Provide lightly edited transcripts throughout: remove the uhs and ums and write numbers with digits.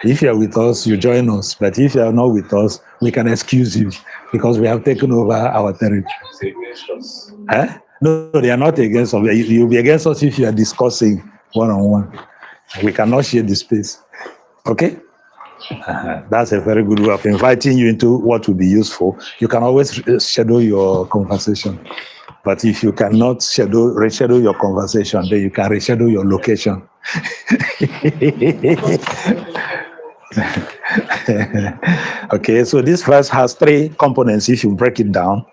If you are with us, you join us. But if you are not with us, we can excuse you because we have taken over our territory. Eh? No, they are not against us. You'll be against us if you are discussing one-on-one. We cannot share the space. Okay? That's a very good way of inviting you into what will be useful. You can always schedule your conversation. But if you cannot reschedule your conversation, then you can reschedule your location. Okay, so this verse has 3 components if you break it down.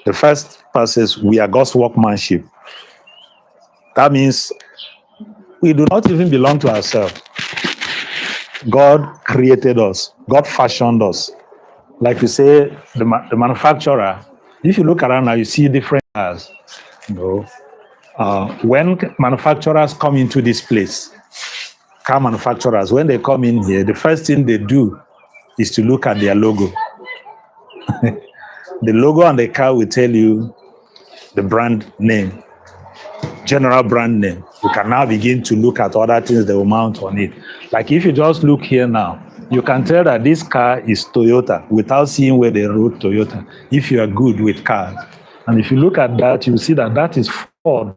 The first part says, we are God's workmanship. That means we do not even belong to ourselves. God created us. God fashioned us. Like you say, the manufacturer, if you look around now, you see different cars. When manufacturers come into this place, car manufacturers, when they come in here, the first thing they do is to look at their logo. The logo on the car will tell you the brand name, general brand name. You can now begin to look at other things they will mount on it. Like if you just look here now, you can tell that this car is Toyota without seeing where they wrote Toyota, if you are good with cars. And if you look at that, you see that that is Ford,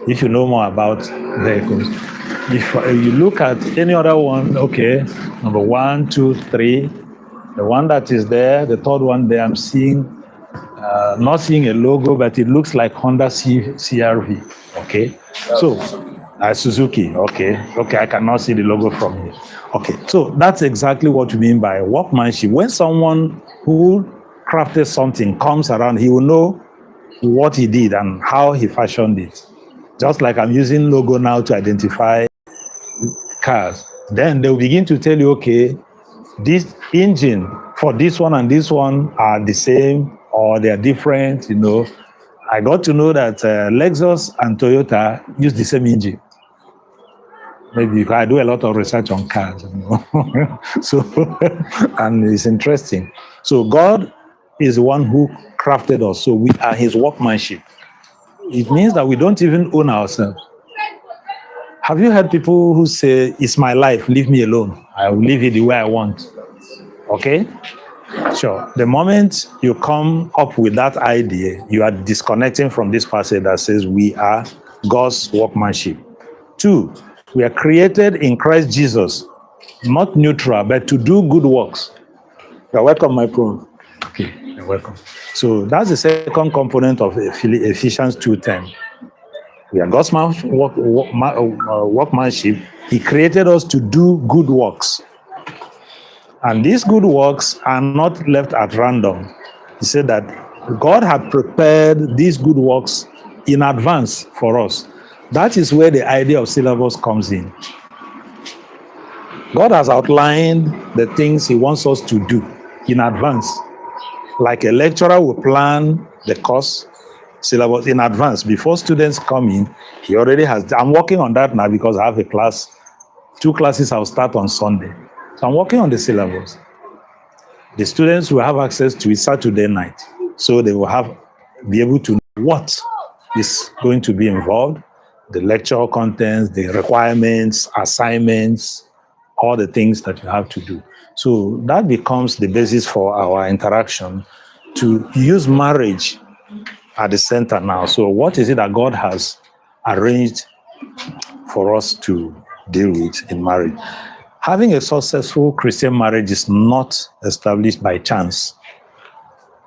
if you know more about vehicles. If you look at any other one, okay, number 1, 2, 3, the one that is there, the third one there, I'm seeing, not seeing a logo, but it looks like Honda CR-V, okay? So, Suzuki, okay, I cannot see the logo from here. Okay, so that's exactly what we mean by workmanship. When someone who crafted something comes around, he will know what he did and how he fashioned it. Just like I'm using logo now to identify cars. Then they'll begin to tell you, okay, this engine for this one and this one are the same or they are different, I got to know that Lexus and Toyota use the same engine. Maybe because I do a lot of research on cars, So, and it's interesting. So God is the one who crafted us. So we are his workmanship. It means that we don't even own ourselves. Have you heard people who say, it's my life, leave me alone. I will live it the way I want. Okay? Sure. The moment you come up with that idea, you are disconnecting from this passage that says we are God's workmanship. 2, we are created in Christ Jesus, not neutral, but to do good works. You're welcome, my bro. Okay, you're welcome. So that's the second component of Ephesians 2:10. We are God's workmanship. He created us to do good works. And these good works are not left at random. He said that God had prepared these good works in advance for us. That is where the idea of syllabus comes in. God has outlined the things he wants us to do in advance. Like a lecturer will plan the course syllabus in advance. Before students come in, he already has. I'm working on that now because I have a class. 2 classes I'll start on Sunday. So I'm working on the syllabus. The students will have access to it Saturday night. So they will be able to know what is going to be involved, the lecture contents, the requirements, assignments, all the things that you have to do. So that becomes the basis for our interaction to use marriage at the center now. So what is it that God has arranged for us to deal with in marriage? Having a successful Christian marriage is not established by chance.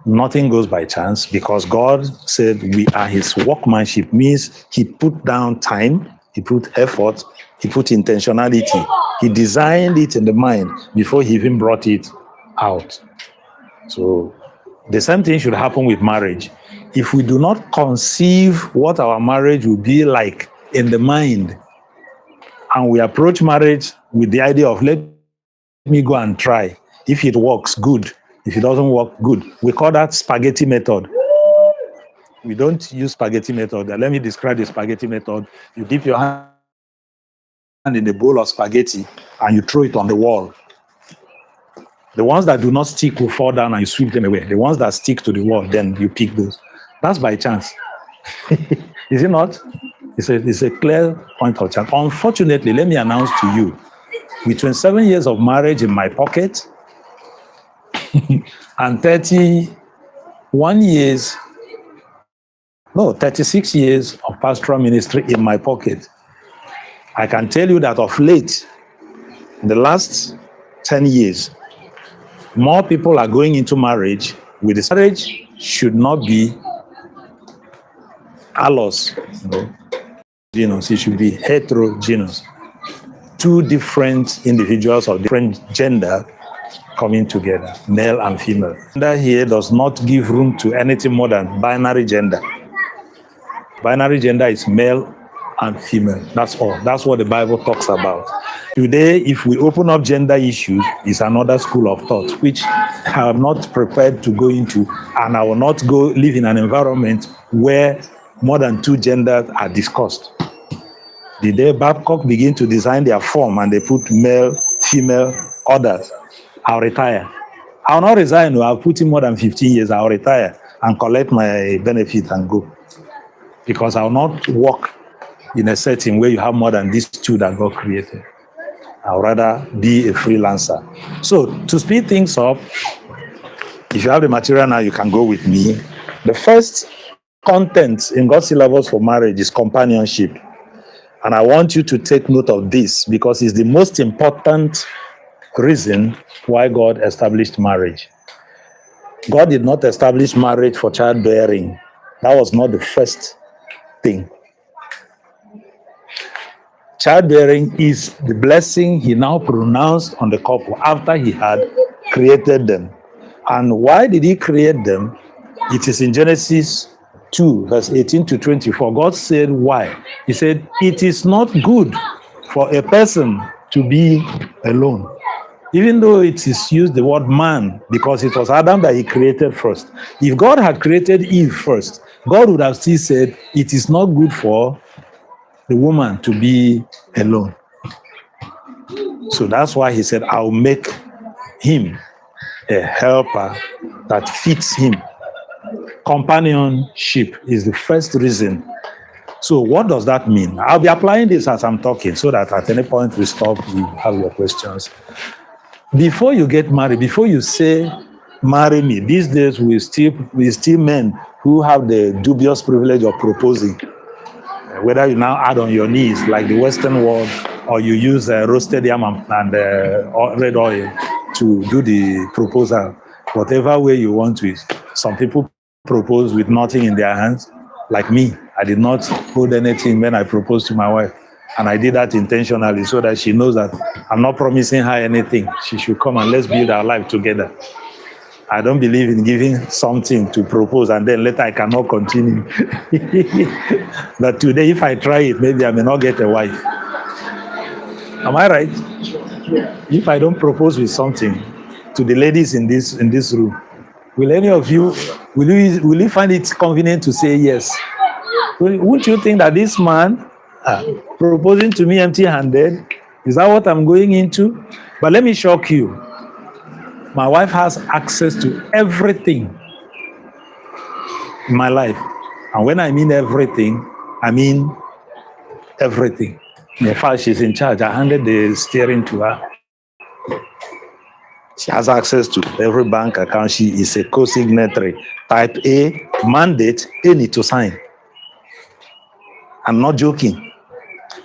Nothing goes by chance because God said we are his workmanship, means he put down time, he put effort, he put intentionality. He designed it in the mind before he even brought it out. So the same thing should happen with marriage. If we do not conceive what our marriage will be like in the mind, and we approach marriage with the idea of let me go and try. If it works, good. If it doesn't work, good. We call that spaghetti method. We don't use spaghetti method. Let me describe the spaghetti method. You dip your hand in a bowl of spaghetti and you throw it on the wall. The ones that do not stick will fall down and you sweep them away. The ones that stick to the wall, then you pick those. That's by chance. Is it not? It's a clear point of chance. Unfortunately, let me announce to you with 27 years of marriage in my pocket and 36 years of pastoral ministry in my pocket, I can tell you that of late, in the last 10 years, more people are going into marriage with this. Marriage should not be allos, genus. It should be heterogeneous. Two different individuals of different gender coming together, male and female. Gender here does not give room to anything more than binary gender. Binary gender is male and female. That's all. That's what the Bible talks about. Today, if we open up gender issues, it's another school of thought, which I am not prepared to go into, and I will not go live in an environment where more than two genders are discussed. The day Babcock begin to design their form and they put male, female, others, I'll retire. I'll not resign. No, I'll put in more than 15 years. I'll retire and collect my benefit and go. Because I'll not work in a setting where you have more than these two that God created. I'll rather be a freelancer. So to speed things up, if you have the material now, you can go with me. The first content in God's syllabus for marriage is companionship. And I want you to take note of this because it's the most important reason why God established marriage. God did not establish marriage for childbearing. That was not the first thing. Childbearing is the blessing he now pronounced on the couple after he had created them. And why did he create them? It is in Genesis 2, verse 18 to 24. God said, why? He said, it is not good for a person to be alone. Even though it is used the word man, because it was Adam that he created first. If God had created Eve first, God would have still said, it is not good for the woman to be alone. So that's why he said, I'll make him a helper that fits him. Companionship is the first reason. So what does that mean? I'll be applying this as I'm talking so that at any point we stop, we have your questions. Before you get married, before you say, marry me, these days we still men who have the dubious privilege of proposing. Whether you now add on your knees like the Western world or you use roasted yam and red oil to do the proposal, whatever way you want to. Some people propose with nothing in their hands, like me. I did not hold anything when I proposed to my wife. And I did that intentionally so that she knows that I'm not promising her anything. She should come and let's build our life together. I don't believe in giving something to propose and then later I cannot continue. But today, if I try it, maybe I may not get a wife. Am I right? If I don't propose with something to the ladies in this room, will any of you, will you find it convenient to say yes? Wouldn't you think that this man proposing to me empty-handed, is that what I'm going into? But let me shock you. My wife has access to everything in my life. And when I mean everything, I mean everything. In fact, she's in charge. I handed the steering to her. She has access to every bank account. She is a co-signatory. Type A, mandate, A need to sign. I'm not joking.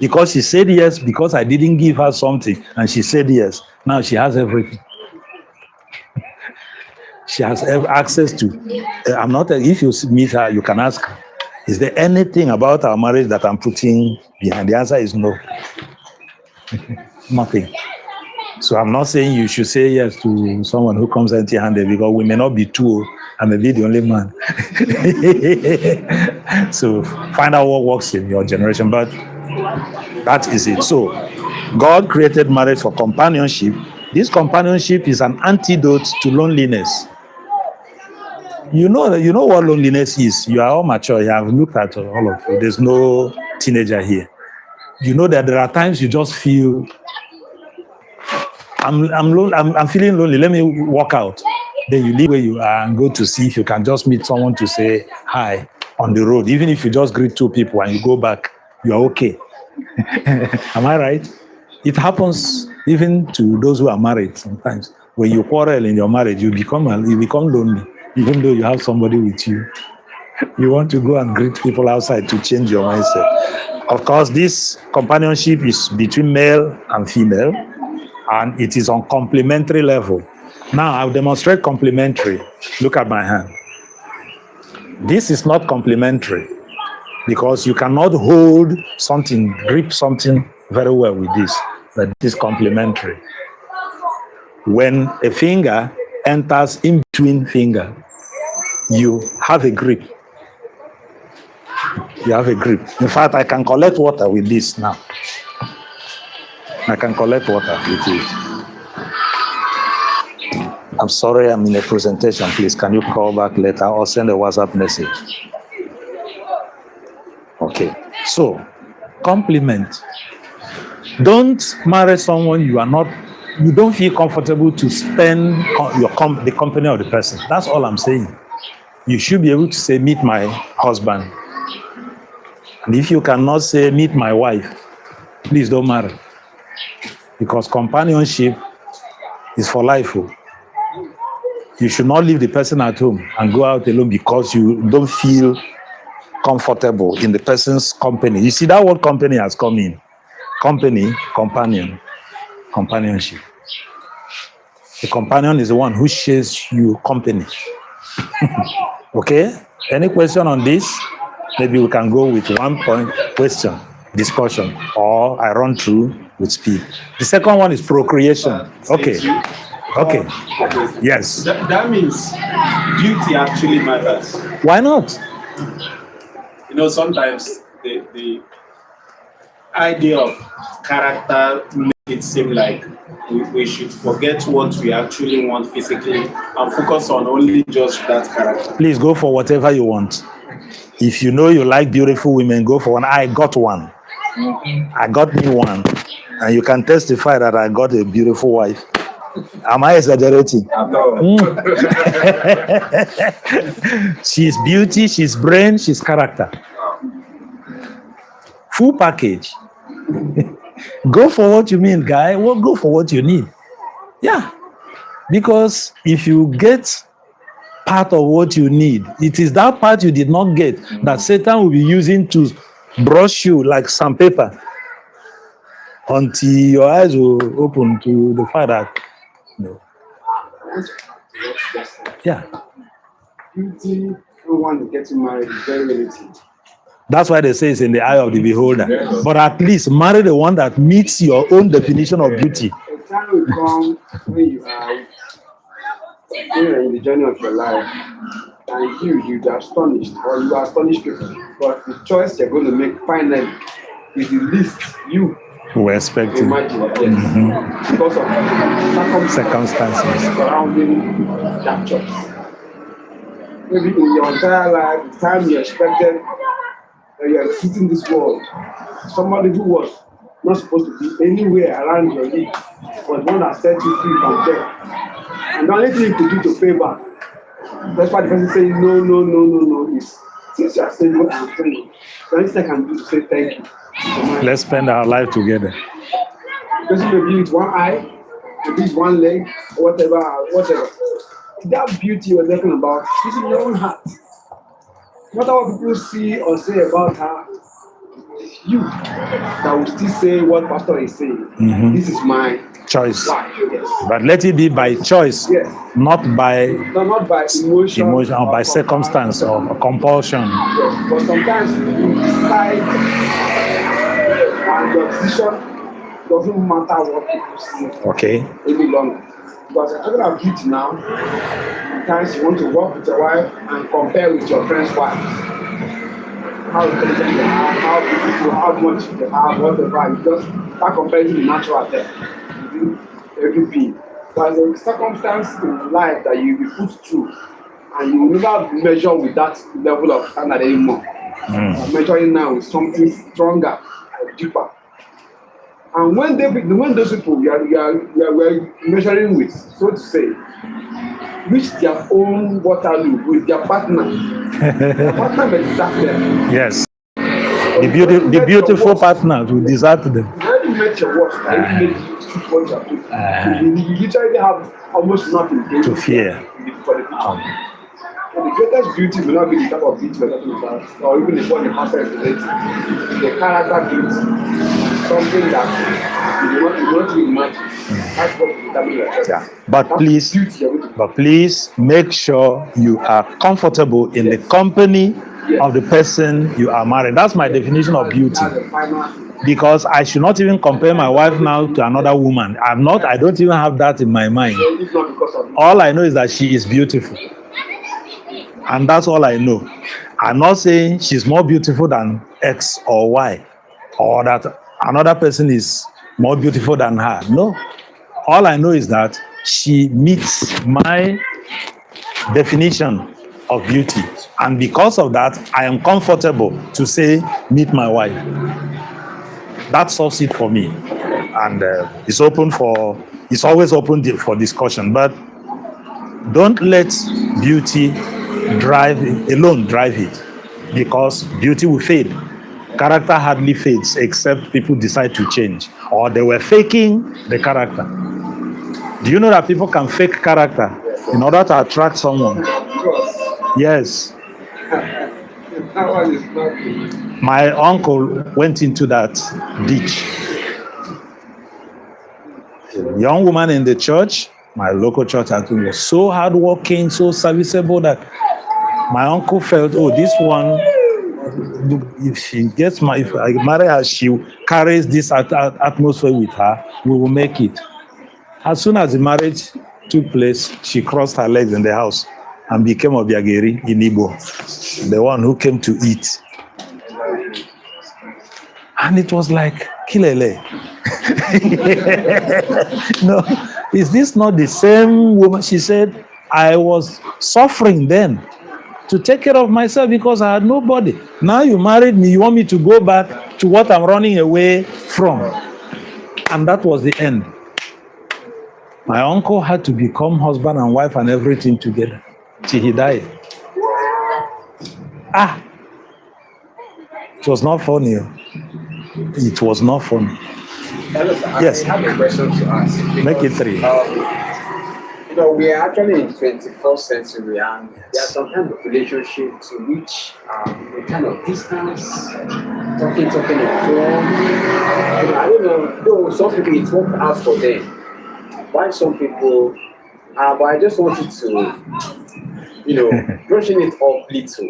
Because she said yes, because I didn't give her something, and she said yes. Now she has everything. She has access to. If you meet her, you can ask her, is there anything about our marriage that I'm putting behind? The answer is no. Nothing. So I'm not saying you should say yes to someone who comes empty-handed because we may not be two. I may be the only man. So find out what works in your generation. But that is it. So God created marriage for companionship. This companionship is an antidote to loneliness. You know what loneliness is. You are all mature. You have looked at all of you. There's no teenager here. You know that there are times you just feel, I'm feeling lonely. Let me walk out. Then you leave where you are and go to see if you can just meet someone to say hi on the road. Even if you just greet two people and you go back, you are okay. Am I right? It happens Even to those who are married, sometimes when you quarrel in your marriage, you become lonely, even though you have somebody with you. You want to go and greet people outside to change your mindset. Of course, this companionship is between male and female, and it is on complementary level. Now, I'll demonstrate complementary. Look at my hand. This is not complementary because you cannot hold something, grip something very well with this. But this is complementary. When a finger enters in between finger, you have a grip. You have a grip. In fact, I can collect water with this now. I can collect water with it. I'm sorry, I'm in a presentation. Please, can you call back later or send a WhatsApp message? Okay. So, compliment. Don't marry someone you don't feel comfortable to spend the company of the person. That's all I'm saying. You should be able to say, meet my husband. And if you cannot say, meet my wife, please don't marry. Because companionship is for life. You should not leave the person at home and go out alone because you don't feel comfortable in the person's company. You see, that word company has come in. Company, companion, companionship. The companion is the one who shares you company. Okay? Any question on this? Maybe we can go with 1 point question, discussion, or I run through with speed. The second one is procreation. Okay. Okay. Yes. That means beauty actually matters. Why not? You know, sometimes the idea of character makes it seem like we should forget what we actually want physically and focus on only just that character. Please go for whatever you want. If you know you like beautiful women, go for one. I got one. I got me one. And you can testify that I got a beautiful wife. Am I exaggerating? She's beauty, she's brain, she's character. Full package. Go for what you mean, guy. Well, go for what you need. Yeah. Because if you get part of what you need, it is that part you did not get that Satan will be using to brush you like sandpaper until your eyes will open to the fact that yeah. Beauty, no one getting married is very limited. That's why they say it's in the eye of the beholder. But at least marry the one that meets your own definition of beauty. A time will come when you are in the journey of your life, and you are astonished, or you are astonished people. But the choice you're going to make finally is the least you were expecting. Imagine, yes. Because of circumstances surrounding that choice. Maybe in your entire life, the time you expected that you are sitting this world, somebody who was not supposed to be anywhere around your league was one that set you free from death. And the only thing you could do to pay back, that's why the person saying no, is since you are single and free, the only thing I can do is say thank you. Let's spend our life together. Because maybe it's one eye, maybe it's one leg, or whatever. That beauty you're talking about is in your own heart. No matter what people see or say about her, it's you that will still say what pastor is saying. Mm-hmm. This is my choice. Life. Yes. But let it be by choice, yes. not by emotion or by circumstance or compulsion. Yes. But sometimes you decide and your decision doesn't matter what people see. Okay. Any longer. Because I'm talking about beauty now. Sometimes you want to work with your wife and compare with your friend's wife. How intelligent they are, how beautiful, how much they have, whatever. You just start comparing the natural there. Every being. There's a circumstance in life that you will be put through, and you will never measure with that level of standard anymore. Measuring now with something stronger and deeper. And when those people you are measuring with, so to say, reach their own Waterloo with their partner, their partner may desert them. Yes. The beautiful partners will desert them. You already met your worst, you already made put what you are putting. You literally have almost nothing To fear. for the future. And the greatest beauty will not be the type of beauty we're talking about, or even the one the pastor is relating. The character beauty, something that you want to imagine. That's what we determine. Yeah. But please make sure you are comfortable in the company of the person you are married. That's my definition of beauty. Because I should not even compare my wife now to another woman. I don't even have that in my mind. All I know is that she is beautiful. And that's all I know. I'm not saying she's more beautiful than X or Y, or that another person is more beautiful than her. No. All I know is that she meets my definition of beauty. And because of that, I am comfortable to say, meet my wife. That solves it for me. And it's always open for discussion. But don't let beauty drive it, because beauty will fade. Character hardly fades except people decide to change, or they were faking the character. Do you know that people can fake character in order to attract someone? Yes. My uncle went into that ditch. A young woman in the church, my local church, I think, was so hardworking, so serviceable that my uncle felt, oh, this one, if I marry her, she carries this atmosphere with her, we will make it. As soon as the marriage took place, she crossed her legs in the house and became Obiageri in Igbo, the one who came to eat. And it was like, Kilele. No, is this not the same woman? She said, I was suffering then to take care of myself because I had nobody. Now you married me, you want me to go back to what I'm running away from. And that was the end. My uncle had to become husband and wife and everything together till he died. It was not funny. It was not funny. Yes. I have a question to ask. Make it 3. We are actually in 21st century, and there are some kind of relationship to which a kind of distance, talking on phone. I don't know, though some people it worked out for them. Why some people, but I just wanted to, brushing it up little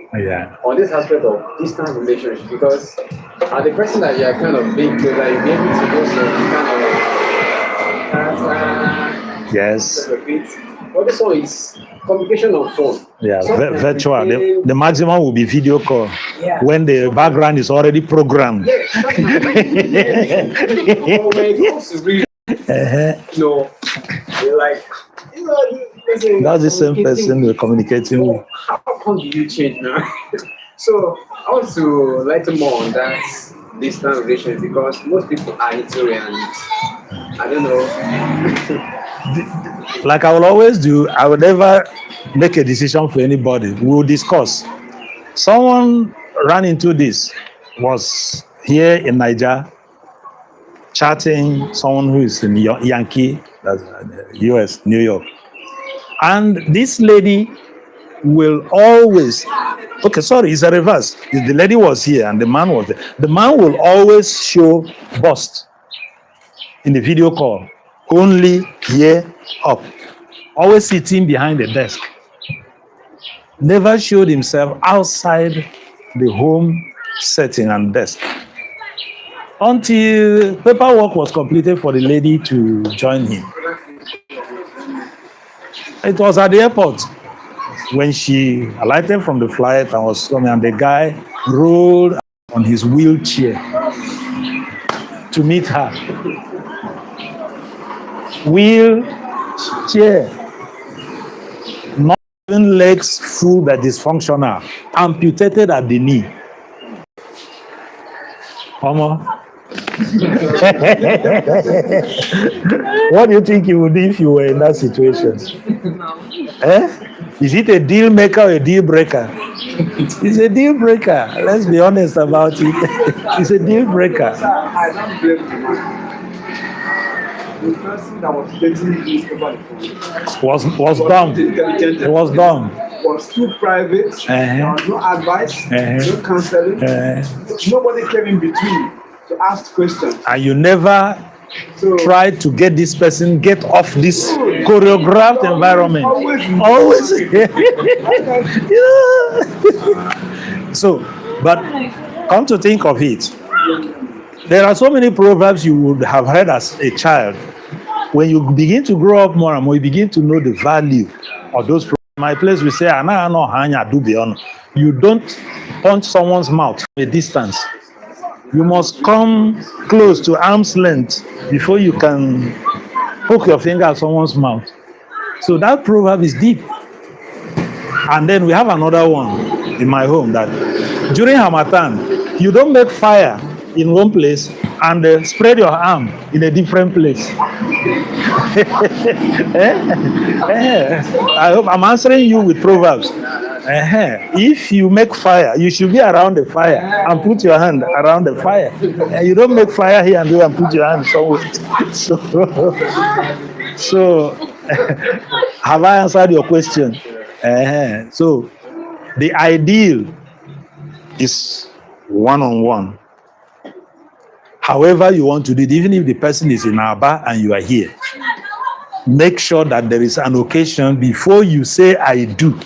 on this aspect of distant relationship, because the person that you are kind of being close, that you'll be able to do some kind of yes. But this one is communication on phone. Yeah, virtual. The maximum will be video call when the background is already programmed. But when it comes to real, like, that's the same person we're communicating with. How come do you change now? So I want to lighten more on that distant relations, because most people are into it, and I don't know. Like I will always do, I will never make a decision for anybody. We will discuss. Someone ran into this, was here in Niger, chatting someone who is in Yankee, that's US, New York. And this lady will always, it's a reverse. The lady was here and the man was there. The man will always show bust in the video call, only here up, always sitting behind the desk. Never showed himself outside the home setting and desk. Until paperwork was completed for the lady to join him. It was at the airport when she alighted from the flight and was coming, and the guy rolled on his wheelchair to meet her. Wheelchair. Not even legs full but dysfunctional. Amputated at the knee. Mama. What do you think you would do if you were in that situation? Is it a deal maker or a deal breaker? It's a deal breaker. Let's be honest about it. It's a deal breaker. the person that was dating you over the phone Was dumb. intelligent, It was dumb. was too private. There was no advice, no counseling. Nobody came in between to ask questions. And you never So tried to get this person get off this choreographed environment. Always. Yeah. So, but come to think of it, there are so many proverbs you would have heard as a child. When you begin to grow up more and more, you begin to know the value of those proverbs. My place we say, "Ana no hanya do beyond." You don't punch someone's mouth from a distance. You must come close to arm's length before you can poke your finger at someone's mouth. So that proverb is deep. And then we have another one in my home that during Hamatan, you don't make fire in one place and spread your arm in a different place. I hope I'm answering you with proverbs. If you make fire, you should be around the fire and put your hand around the fire. You don't make fire here and there and put your hand somewhere. So have I answered your question? So the ideal is one-on-one. However you want to do it, even if the person is in Aba and you are here, make sure that there is an occasion before you say I do,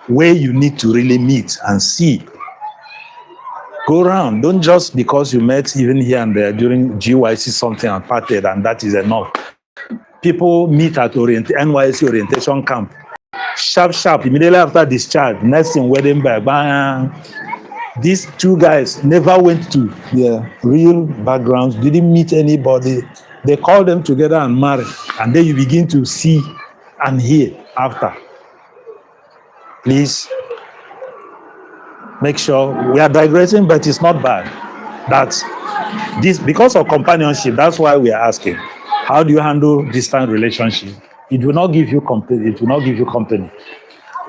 where you need to really meet and see. Go around. Don't just because you met even here and there during GYC something and parted and that is enough. People meet at NYC orientation camp. Sharp, immediately after discharge, next in wedding bag, bang. These two guys never went to their real backgrounds, didn't meet anybody. They called them together and married. And then you begin to see and hear after. Please make sure we are digressing, but it's not bad. That's this because of companionship. That's why we are asking, how do you handle distant relationship? It will not give you company. It will not give you company,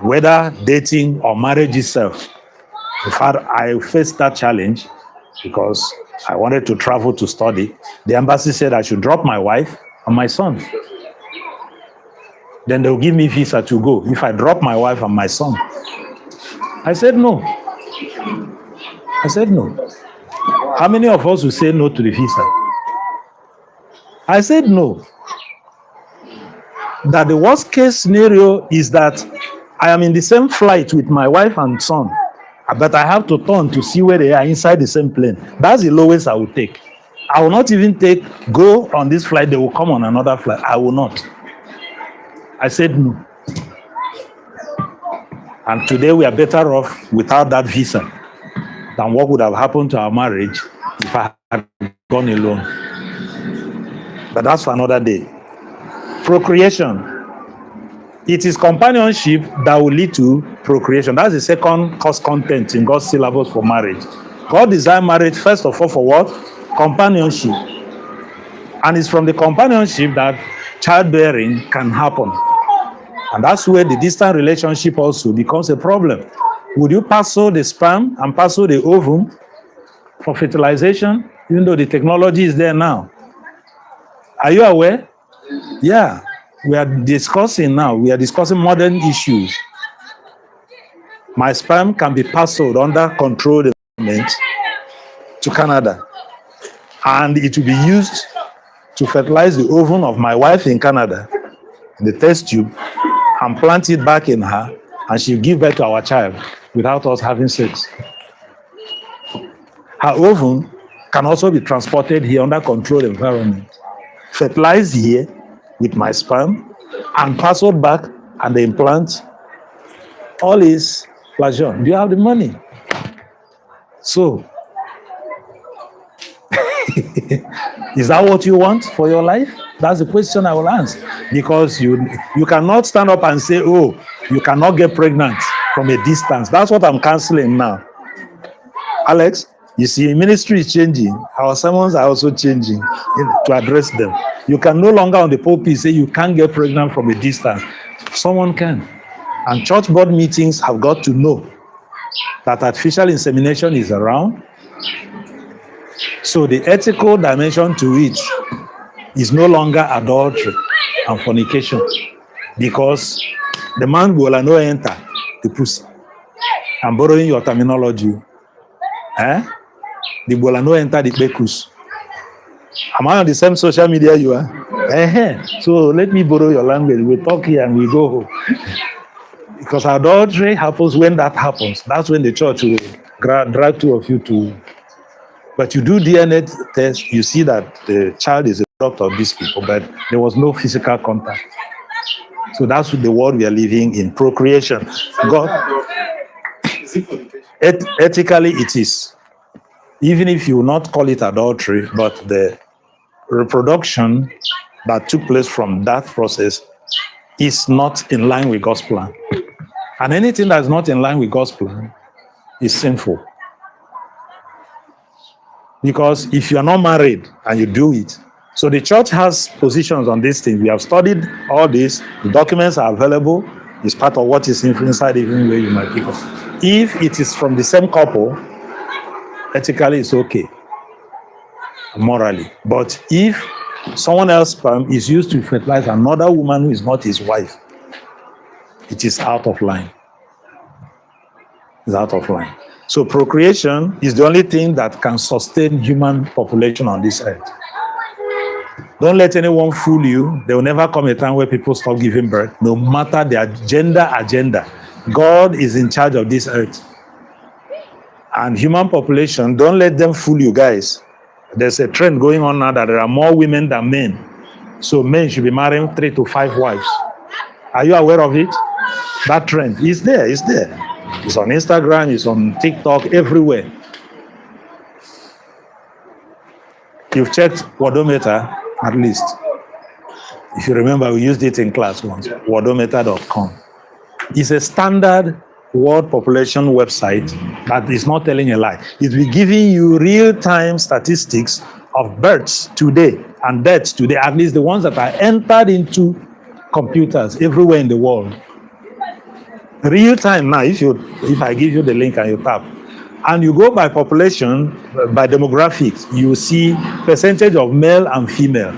whether dating or marriage itself. In fact, I faced that challenge because I wanted to travel to study. The embassy said I should drop my wife and my son. Then they'll give me visa to go if I drop my wife and my son. I said no. How many of us will say no to the visa? I said no. That the worst case scenario is that I am in the same flight with my wife and son, but I have to turn to see where they are inside the same plane. That's the lowest I will take. I will not even go on this flight, they will come on another flight. I will not. I said no. And today we are better off without that visa than what would have happened to our marriage if I had gone alone. But that's for another day. Procreation. It is companionship that will lead to procreation. That's the second course content in God's syllabus for marriage. God designed marriage first of all for what? Companionship. And it's from the companionship that childbearing can happen. And that's where the distant relationship also becomes a problem. Would you parcel the sperm and parcel the ovum for fertilization, even though the technology is there now? Are you aware? Yeah. We are discussing modern issues. My sperm can be parceled under controlled environment to Canada. And it will be used to fertilize the ovum of my wife in Canada, the test tube, and plant it back in her, and she'll give birth to our child without us having sex. Her ovum can also be transported here under controlled environment, fertilized here with my sperm, and parceled back, and the implant. All is pleasure. Do you have the money? So, is that what you want for your life? That's the question I will ask. Because you cannot stand up and say, oh, you cannot get pregnant from a distance. That's what I'm canceling now. Alex, you see, ministry is changing. Our sermons are also changing to address them. You can no longer on the pulpit say you can't get pregnant from a distance. Someone can. And church board meetings have got to know that artificial insemination is around. So the ethical dimension to it is no longer adultery and fornication, because the man will no enter the pussy. I'm borrowing your terminology. The will no enter the bekus. Am I on the same social media you are? So let me borrow your language. We talk here and we go home. Because adultery happens when that happens. That's when the church will drag two of you to. But you do DNA test, you see that the child is a product of these people, but there was no physical contact. So that's the world we are living in. Procreation. God, ethically it is. Even if you will not call it adultery, but the reproduction that took place from that process is not in line with God's plan. And anything that's not in line with God's plan is sinful. Because if you are not married and you do it, so the church has positions on these things. We have studied all this. The documents are available. It's part of what is inside even where you might pick up. If it is from the same couple, ethically it's okay, morally. But if someone else's sperm is used to fertilize another woman who is not his wife, it is out of line. It's out of line. So procreation is the only thing that can sustain human population on this earth. Don't let anyone fool you. There will never come a time where people stop giving birth, no matter their gender agenda. God is in charge of this earth. And human population, don't let them fool you guys. There's a trend going on now that there are more women than men. So men should be marrying 3 to 5 wives. Are you aware of it? That trend is there, it's there. It's on Instagram, it's on TikTok, everywhere. You've checked Wordometer, at least. If you remember, we used it in class once, wordometer.com. It's a standard world population website that is not telling a lie. It will be giving you real-time statistics of births today and deaths today, at least the ones that are entered into computers everywhere in the world. Real time now, if I give you the link and you tap, and you go by population, by demographics, you see percentage of male and female.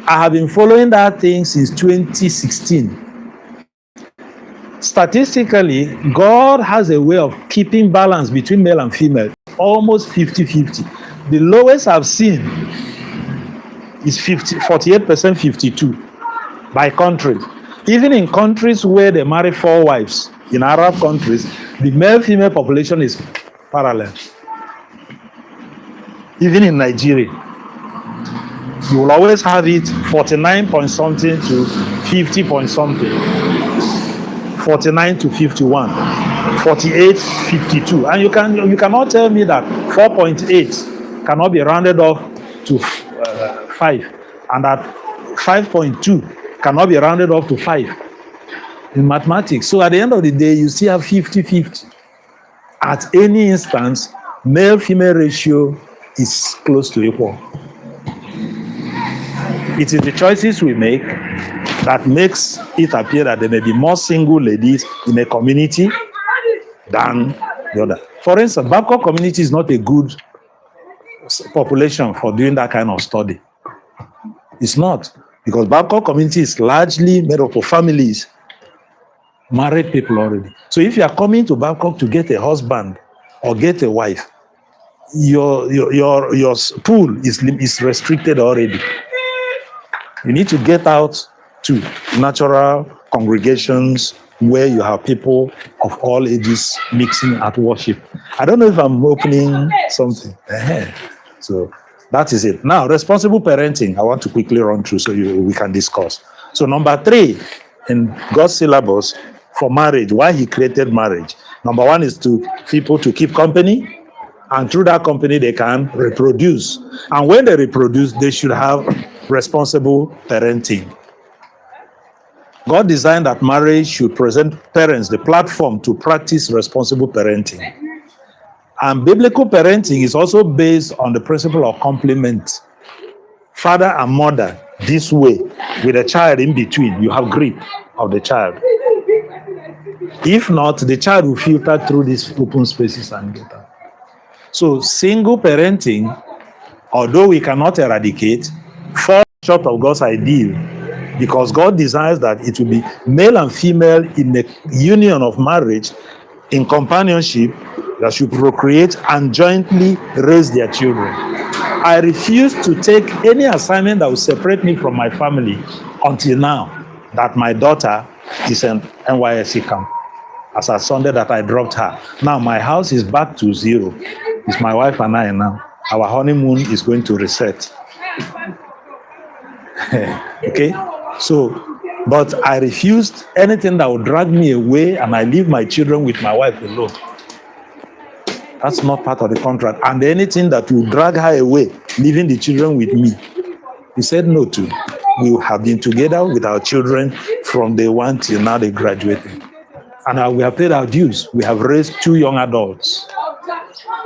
I have been following that thing since 2016. Statistically, God has a way of keeping balance between male and female, almost 50-50. The lowest I've seen is 48%, 52 by country. Even in countries where they marry 4 wives, in Arab countries, the male-female population is parallel. Even in Nigeria, you will always have it 49 point something to 50 point something, 49 to 51, 48, 52. And you cannot tell me that 4.8 cannot be rounded off to 5, and that 5.2 cannot be rounded off to 5. In mathematics. So at the end of the day, you still have 50-50. At any instance, male-female ratio is close to equal. It is the choices we make that makes it appear that there may be more single ladies in a community than the other. For instance, Babcock community is not a good population for doing that kind of study. It's not, because Babcock community is largely made up of families, married people already. So if you are coming to Babcock to get a husband or get a wife, your pool is restricted already. You need to get out to natural congregations where you have people of all ages mixing at worship. I don't know if I'm opening something. So that is it. Now, responsible parenting, I want to quickly run through so we can discuss. So number 3 in God's syllabus for marriage, why he created marriage. Number 1 is to people to keep company, and through that company they can reproduce. And when they reproduce, they should have responsible parenting. God designed that marriage should present parents the platform to practice responsible parenting. And biblical parenting is also based on the principle of complement. Father and mother, this way, with a child in between, you have grip of the child. If not, the child will filter through these open spaces and get out. So single parenting, although we cannot eradicate, short of God's ideal, because God desires that it will be male and female in the union of marriage, in companionship, that should procreate and jointly raise their children. I refuse to take any assignment that will separate me from my family until now that my daughter is in NYSC camp. As a Sunday that I dropped her. Now my house is back to zero. It's my wife and I now. Our honeymoon is going to reset. Okay? So, but I refused anything that would drag me away, and I leave my children with my wife alone. That's not part of the contract. And anything that will drag her away, leaving the children with me, he said no to. We have been together with our children from day one till now they graduated. And we have paid our dues. We have raised 2 young adults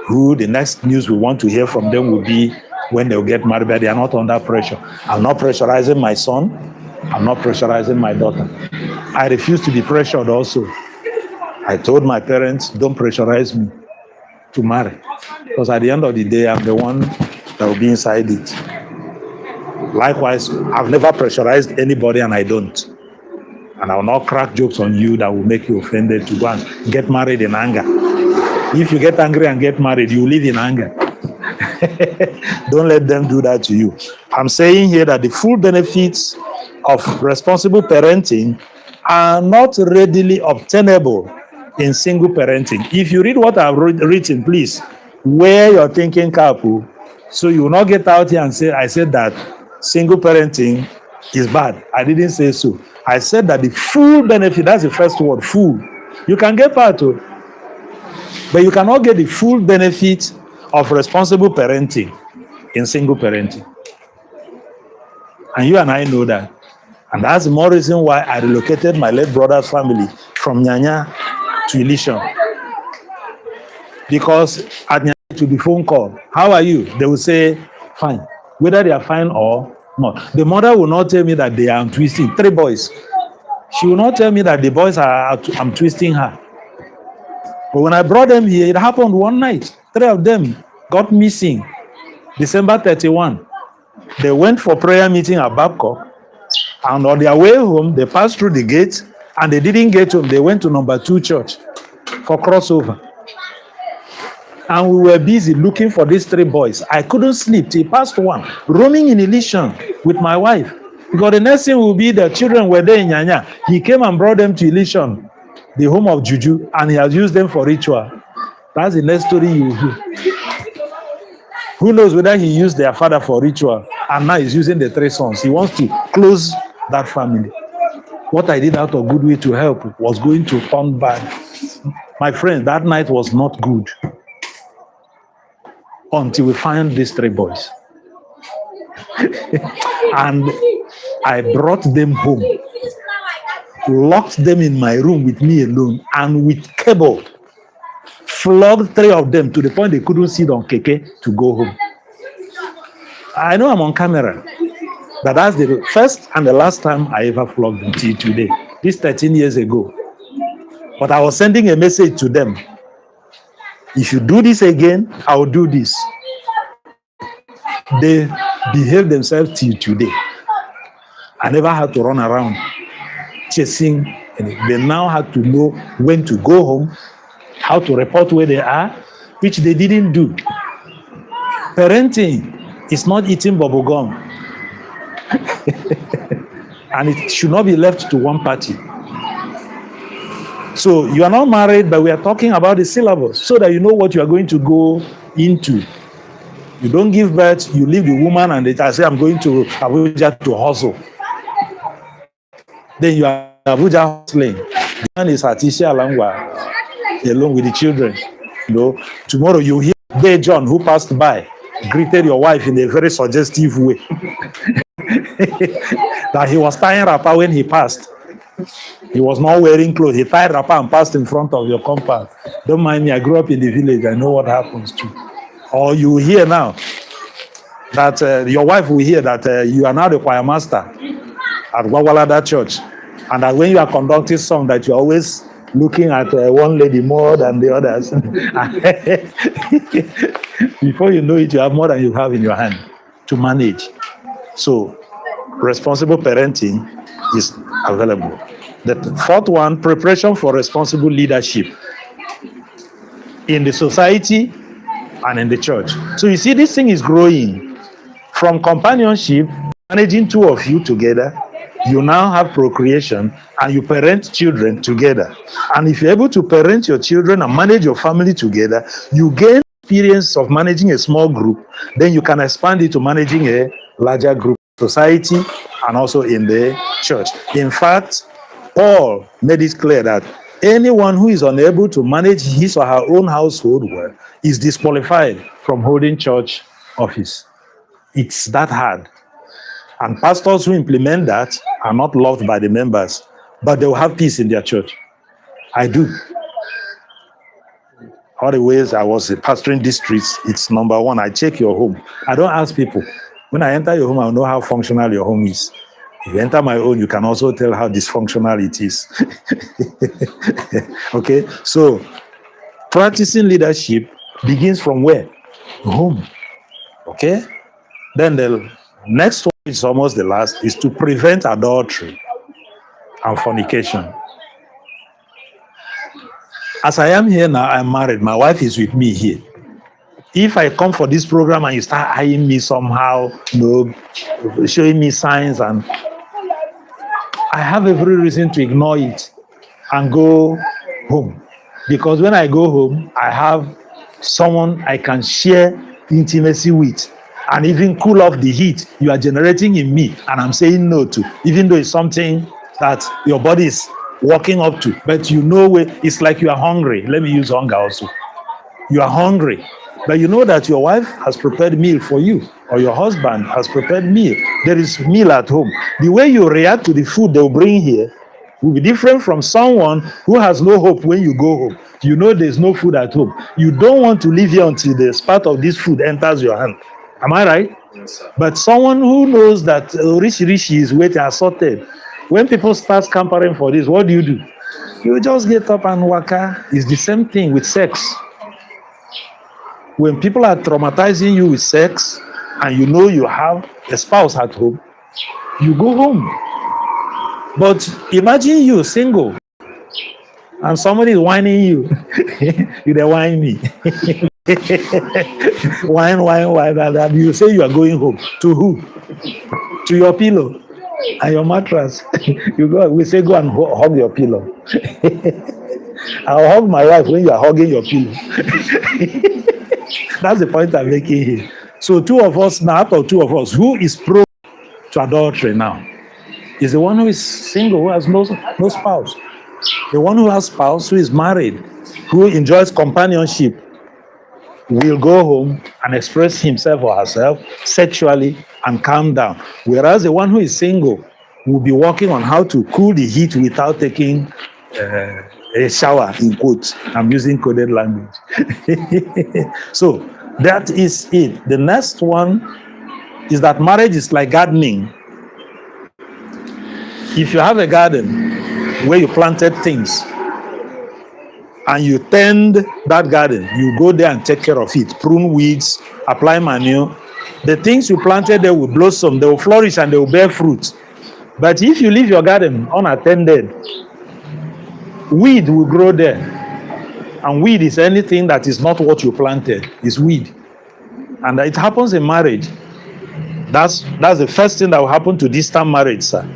who the next news we want to hear from them will be when they'll get married, but they are not under pressure. I'm not pressurizing my son. I'm not pressurizing my daughter. I refuse to be pressured also. I told my parents, don't pressurize me to marry. Because at the end of the day, I'm the one that will be inside it. Likewise, I've never pressurized anybody, and I don't. And I will not crack jokes on you that will make you offended to go and get married in anger. If you get angry and get married, you live in anger. Don't let them do that to you. I'm saying here that the full benefits of responsible parenting are not readily obtainable in single parenting. If you read what I've written, please wear your thinking cap, so you will not get out here and say, I said that single parenting is bad. I didn't say so. I said that the full benefit, that's the first word, full. You can get part of it, but you cannot get the full benefit of responsible parenting in single parenting. And you and I know that. And that's the more reason why I relocated my late brother's family from Nyanya to Ilishon. Because at Nyanya it will be phone call. How are you? They will say, fine. Whether they are fine or not. The mother will not tell me that they are twisting. 3 boys. She will not tell me that the boys I'm twisting her. But when I brought them here, it happened one night. 3 of them got missing. December 31. They went for prayer meeting at Babcock. And on their way home, they passed through the gate and they didn't get home. They went to number 2 church for crossover. And we were busy looking for these 3 boys. I couldn't sleep till past 1, roaming in Ilishon with my wife. Because the next thing will be the children were there in Nyanya. He came and brought them to Ilishon, the home of Juju, and he has used them for ritual. That's the next story you hear. Who knows whether he used their father for ritual, and now he's using the 3 sons. He wants to close that family. What I did out of goodwill to help was going to turn bad. My friend, that night was not good. Until we find these 3 boys. And I brought them home, locked them in my room with me alone, and with cable, flogged 3 of them to the point they couldn't sit on keke to go home. I know I'm on camera, but that's the first and the last time I ever flogged them till today. This 13 years ago. But I was sending a message to them. If you do this again, I will do this. They behave themselves till today. I never had to run around chasing. They now had to know when to go home, how to report where they are, which they didn't do. Parenting is not eating bubble gum. And it should not be left to one party. So you are not married, but we are talking about the syllabus so that you know what you are going to go into. You don't give birth, you leave the woman and they say, I'm going to Abuja to hustle. Then you are Abuja hustling. The man is Atisha Alangwa, along with the children. You know, tomorrow you hear Bay John, who passed by, greeted your wife in a very suggestive way. That he was tying wrapper when he passed. He was not wearing clothes. He tied wrapper and passed in front of your compound. Don't mind me, I grew up in the village. I know what happens too. Or you hear now that your wife will hear that you are now the choir master at Gwagwalada Church. And that when you are conducting song that you're always looking at one lady more than the others. Before you know it, you have more than you have in your hand to manage. So responsible parenting is available. The fourth one, preparation for responsible leadership in the society and in the church. So you see, this thing is growing from companionship, managing two of you together. You now have procreation and you parent children together. And if you're able to parent your children and manage your family together, you gain experience of managing a small group. Then you can expand it to managing a larger group, society, and also in the church. In fact, Paul made it clear that anyone who is unable to manage his or her own household well is disqualified from holding church office. It's that hard. And pastors who implement that are not loved by the members, but they will have peace in their church. I do. All the ways I was pastoring districts, it's number one, I check your home. I don't ask people. When I enter your home, I'll know how functional your home is. If you enter my own, you can also tell how dysfunctional it is. Okay, so practicing leadership begins from where? Home. Okay, then the next one is almost the last, is to prevent adultery and fornication. As I am here now, I'm married. My wife is with me here. If I come for this program and you start eyeing me somehow, showing me signs, and I have every reason to ignore it and go home. Because when I go home, I have someone I can share intimacy with and even cool off the heat you are generating in me and I'm saying no to, even though it's something that your body is walking up to. But you know, it's like you are hungry. Let me use hunger also. You are hungry, but you know that your wife has prepared meal for you, or your husband has prepared meal. There is meal at home. The way you react to the food they'll bring here will be different from someone who has no hope when you go home. You know there's no food at home. You don't want to leave here until the part of this food enters your hand. Am I right? Yes, sir. But someone who knows that Rishi is waiting assorted. When people start scampering for this, what do? You just get up and waka. It's the same thing with sex. When people are traumatizing you with sex and you know you have a spouse at home, you go home. But imagine you single and somebody is whining you. You dey whine me. whine. You say you are going home. To who? To your pillow and your mattress. You go. We say go and hug your pillow. I'll hug my wife when you are hugging your pillow. That's the point I'm making here. So two of us now, out of two of us, who is prone to adultery now? Is the one who is single, who has no spouse. The one who has spouse, who is married, who enjoys companionship, will go home and express himself or herself sexually and calm down. Whereas the one who is single will be working on how to cool the heat without taking a shower, in quotes. I'm using coded language. So that is it. The next one is that marriage is like gardening. If you have a garden where you planted things and you tend that garden, you go there and take care of it, prune weeds, apply manure, the things you planted there will blossom, they will flourish and they will bear fruit. But if you leave your garden unattended, weed will grow there. And weed is anything that is not what you planted, it's weed. And it happens in marriage. That's the first thing that will happen to distant marriage, sir.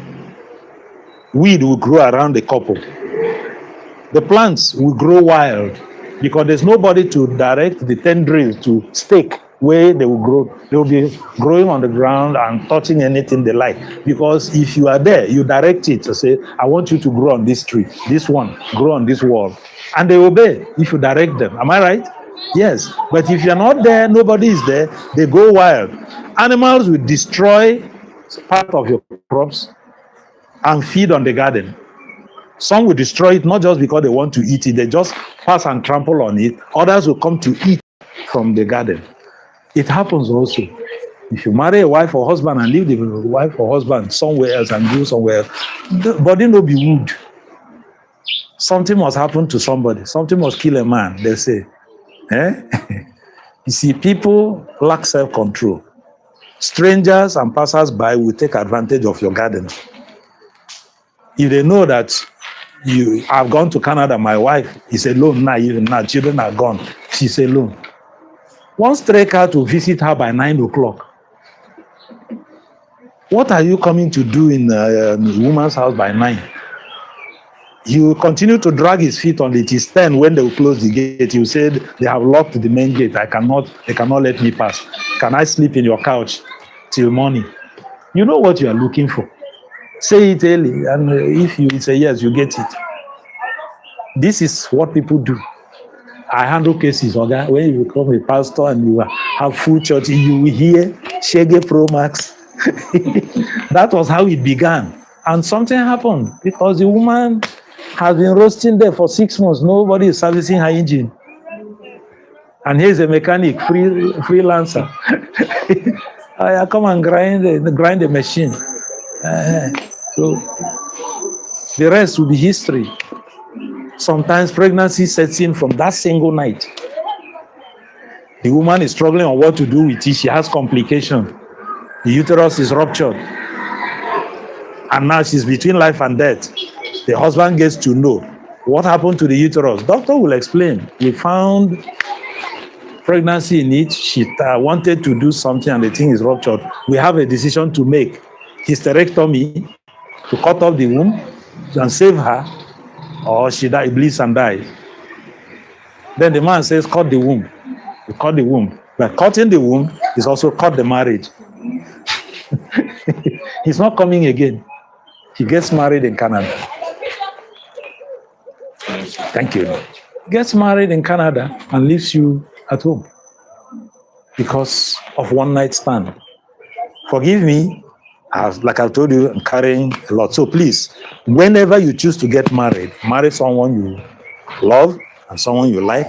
Weed will grow around the couple. The plants will grow wild because there's nobody to direct the tendrils to stake where they will grow. They will be growing on the ground and touching anything they like. Because if you are there, you direct it to say, I want you to grow on this tree, this one, grow on this wall. And they obey if you direct them. Am I right? Yes. But if you're not there, nobody is there, they go wild. Animals will destroy part of your crops and feed on the garden. Some will destroy it not just because they want to eat it, they just pass and trample on it. Others will come to eat from the garden. It happens also. If you marry a wife or husband and leave the wife or husband somewhere else and go somewhere else, the body no be wood. Something must happen to somebody. Something must kill a man, they say. You see, people lack self-control. Strangers and passers-by will take advantage of your garden. If they know that you have gone to Canada, my wife is alone now, even now, children are gone, she's alone. One stray cat will visit her by 9 o'clock. What are you coming to do in a woman's house by 9? He will continue to drag his feet on it. It's 10 when they will close the gate. You said they have locked the main gate. They cannot let me pass. Can I sleep in your couch till morning? You know what you are looking for. Say it early, and if you say yes, you get it. This is what people do. I handle cases, okay? When you become a pastor and you have full church, you will hear Shege Pro Max. That was how it began. And something happened because the woman has been roasting there for 6 months. Nobody is servicing her engine. And here's a mechanic, freelancer. I come and grind the machine. So the rest will be history. Sometimes pregnancy sets in from that single night. The woman is struggling on what to do with it. She has complication. The uterus is ruptured. And now she's between life and death. The husband gets to know what happened to the uterus. Doctor will explain. We found pregnancy in it. She wanted to do something and the thing is ruptured. We have a decision to make. Hysterectomy, to cut off the womb and save her, or she bleeds and dies. Then the man says, cut the womb. You cut the womb. But cutting the womb is also cut the marriage. He's not coming again. He gets married in Canada. Thank you. He gets married in Canada and leaves you at home because of one night stand. Forgive me, like I told you, I'm carrying a lot. So please, whenever you choose to get married, marry someone you love and someone you like,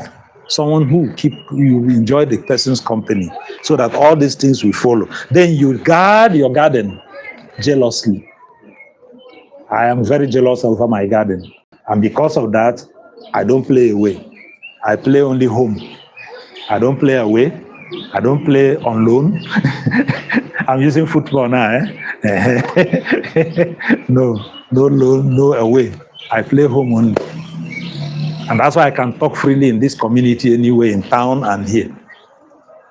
someone who you enjoy the person's company, so that all these things will follow. Then you guard your garden jealously. I am very jealous over my garden. And because of that, I don't play away. I play only home. I don't play away. I don't play on loan. I'm using football now. No loan, no away. I play home only. And that's why I can talk freely in this community anyway, in town and here.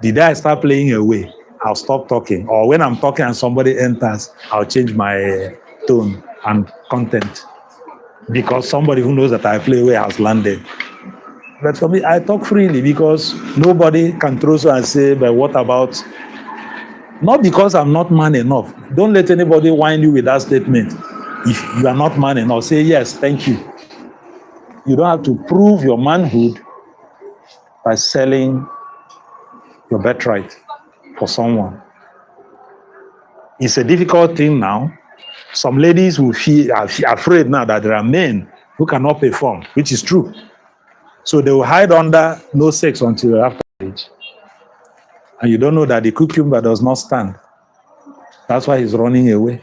The day I start playing away, I'll stop talking. Or when I'm talking and somebody enters, I'll change my tone and content. Because somebody who knows that I play away has landed. But for me, I talk freely because nobody can throw so and say, but what about? Not because I'm not man enough. Don't let anybody whine you with that statement. If you are not man enough, say yes, thank you. You don't have to prove your manhood by selling your birthright for someone. It's a difficult thing now. Some ladies will are afraid now that there are men who cannot perform, which is true. So they will hide under no sex until after marriage. And you don't know that the cucumber does not stand. That's why he's running away.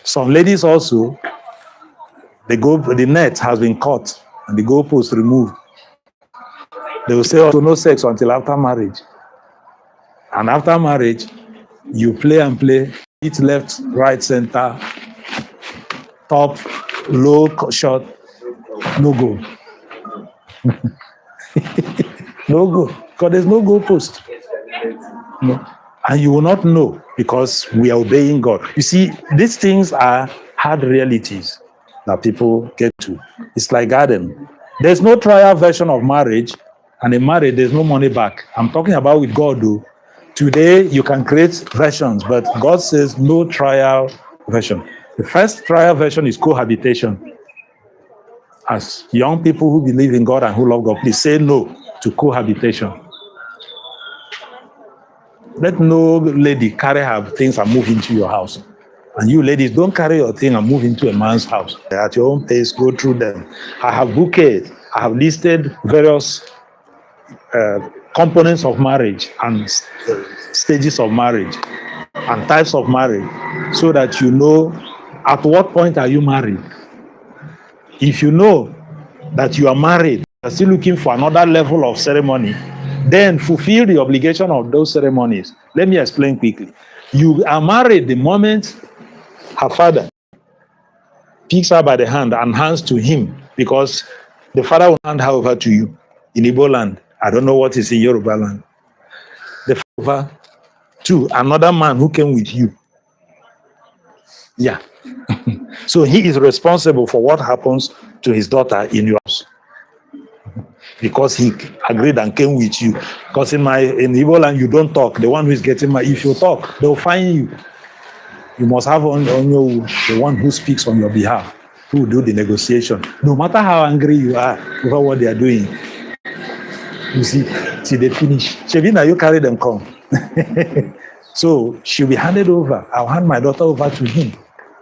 Some ladies also, the net has been cut and the goalpost removed. They will say, oh, no sex until after marriage. And after marriage, you play and play, eat left, right, center, top, low, short, no goal. No goal, because there's no goalpost. No. And you will not know because we are obeying God. You see, these things are hard realities that people get to. It's like garden. There's no trial version of marriage, and in marriage, there's no money back. I'm talking about with God, though. Today, you can create versions, but God says no trial version. The first trial version is cohabitation. As young people who believe in God and who love God, please say no to cohabitation. Let no lady carry her things and move into your house. And you ladies, don't carry your thing and move into a man's house. At your own pace, go through them. I have bouquets. I have listed various components of marriage and stages of marriage and types of marriage so that you know at what point are you married. If you know that you are married, you're still looking for another level of ceremony, then fulfill the obligation of those ceremonies. Let me explain quickly. You are married the moment her father picks her by the hand and hands to him, because the father will hand her over to you in Igbo land. I don't know what is in Yoruba land. The father to another man who came with you. Yeah. So he is responsible for what happens to his daughter in your house, because he agreed and came with you. Because in Igbo land, you don't talk. The one who is getting married, if you talk, they'll fine you. You must have on your the one who speaks on your behalf, who will do the negotiation. No matter how angry you are over what they are doing, you see, till they finish. Shevina, you carry them come. So she'll be handed over. I'll hand my daughter over to him.